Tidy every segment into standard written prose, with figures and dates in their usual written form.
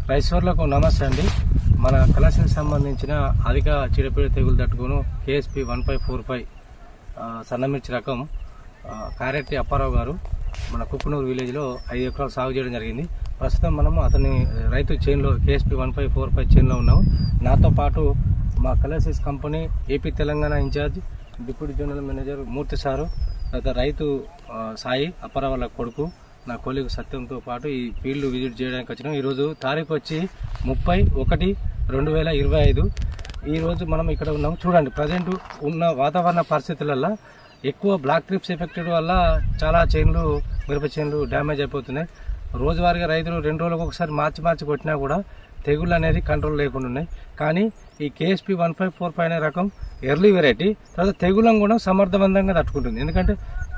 రైతులకు నమస్తే అండి. మన కళాశాలకు సంబంధించిన అధిక చీడపీడ తెగులు తట్టుకును KSP 1545 సన్నమిర్చి రకం కారెట్టి అప్పారావు గారు మన కుక్కునూరు విలేజ్లో 5 ఎకరాలు సాగు చేయడం జరిగింది. ప్రస్తుతం మనము అతని రైతు చైన్లో KSP 1545 చైన్లో ఉన్నాము. నాతో పాటు మా కళాశాల company AP Telangana in-charge deputy general manager Murthy sir, తర్వాత రైతు సాయి అప్పారావు వాళ్ళ కొడుకు నా కొలీగ్ సత్యంతో పాటు ఈ ఫీల్డ్ విజిట్ చేయడానికి వచ్చినాం. ఈరోజు తారీఖు వచ్చి 30/1/2025. ఈరోజు మనం ఇక్కడ ఉన్నాం. చూడండి, ప్రజెంట్ ఉన్న వాతావరణ పరిస్థితులలో ఎక్కువ బ్లాక్ ట్రిప్స్ ఎఫెక్టెడ్ వల్ల చాలా చైన్లు మిరప చైన్లు డ్యామేజ్ అయిపోతున్నాయి. రోజువారీగా రైతులు 2 రోజులకు ఒకసారి మార్చి కొట్టినా కూడా తెగుళ్ళు అనేది కంట్రోల్ లేకుండా ఉన్నాయి. కానీ ఈ KSP 1545 అనే రకం ఎర్లీ వెరైటీ, తర్వాత తెగుళ్ళను కూడా సమర్థవంతంగా తట్టుకుంటుంది. ఎందుకంటే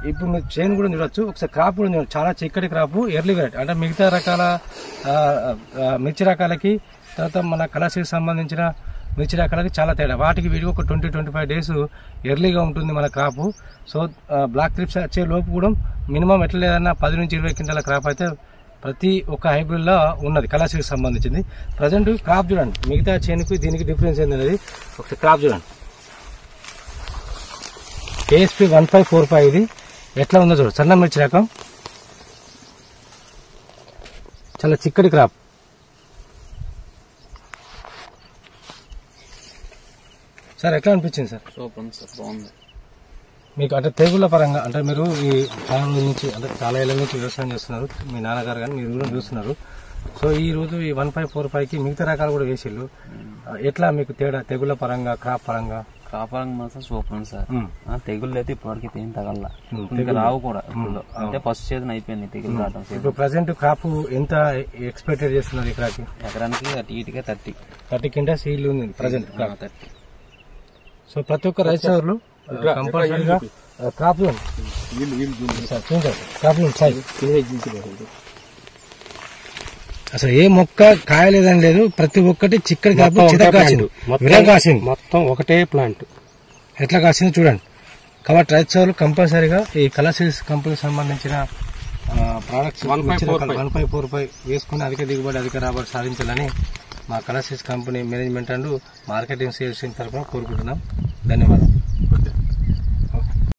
ఇప్పుడు మీరు చైన్ కూడా చూడొచ్చు, ఒకసారి క్రాప్ కూడా చూడొచ్చు, చాలా చిక్కటి క్రాప్ ఎర్లీ వెరైటీ. అంటే మిగతా రకాల మిర్చి రకాలకి తర్వాత మన కళాశాలకు సంబంధించిన మిర్చి రకాలకి చాలా తేడా. వాటికి వీడియో ఒక 20-25 డేస్ ఎర్లీగా ఉంటుంది మన క్రాప్. సో బ్లాక్ ట్రిప్స్ వచ్చే లోపు కూడా మినిమం ఎట్లా లేదన్నా 10 నుంచి 20 క్వింటాల క్రాప్ అయితే ప్రతి ఒక్క హైబ్రిడ్లో ఉన్నది కళాశాలకు సంబంధించింది. ప్రజెంట్ క్రాప్ చూడండి, మిగతా చైన్కి దీనికి డిఫరెన్స్ ఏంటనేది ఒకసారి క్రాప్ చూడండి. KSP 1545 ఇది ఎట్లా ఉందో చూడు, సన్న మిర్చి రకం, చాలా చిక్కటి క్రాప్. సార్ ఎట్లా అనిపించింది సార్? సూపర్ సార్, బాగుంది. మీకు అంటే తెగుళ్ళ పరంగా అంటే మీరు ఈ చాలా నుంచి అంటే చాలా ఏళ్ళ నుంచి వ్యవసాయం చేస్తున్నారు, మీ నాన్నగారు కానీ మీరు కూడా చూస్తున్నారు. సో ఈ రోజు ఈ 1545కి మిగతా రకాలు కూడా వేసిళ్ళు, ఎట్లా మీకు తేడా తెగుళ్ళ పరంగా క్రాప్ పరంగా? క్రాప్ పరంగా మాత్రం సూపర్ ఉంది సార్. తెగుళ్ళు అయితే ఇప్పటివరకు ఏం తగల, ఇంకా రావు కూడా. అంటే ఫస్ట్ సీజన్ అయిపోయింది తెగులు రావడం. ఇప్పుడు ప్రజెంట్ క్రాప్ ఎంత ఎక్స్పెక్టెడ్ చేస్తున్నారు ఎకరానికి? ఎకరానికి ఈటిగా 30 క్వింటాల్స్ ఈల్డ్ ఉంది ప్రజెంట్ 30. సో ప్రతి ఒక్క రైతు సోదరులు కంపల్సరీగా క్రాప్ అసలు ఏ మొక్క కాయలేదని లేదు, ప్రతి ఒక్కటి చిక్కడి క్రాప్ కాసింది, మొత్తం ఒకటే ప్లాంట్ ఎట్లా కాసింది చూడండి. కాబట్టి రైతు సోదరులు కంపల్సరీగా ఈ కళాశాల కంపెనీకి సంబంధించిన ప్రోడక్ట్స్ 1545 వేసుకుని అధిక దిగుబడి అధిక రాబడి సాధించాలని మా కళాశాల company management and marketing sales తరఫున కోరుకుంటున్నాం. ధన్యవాదాలు.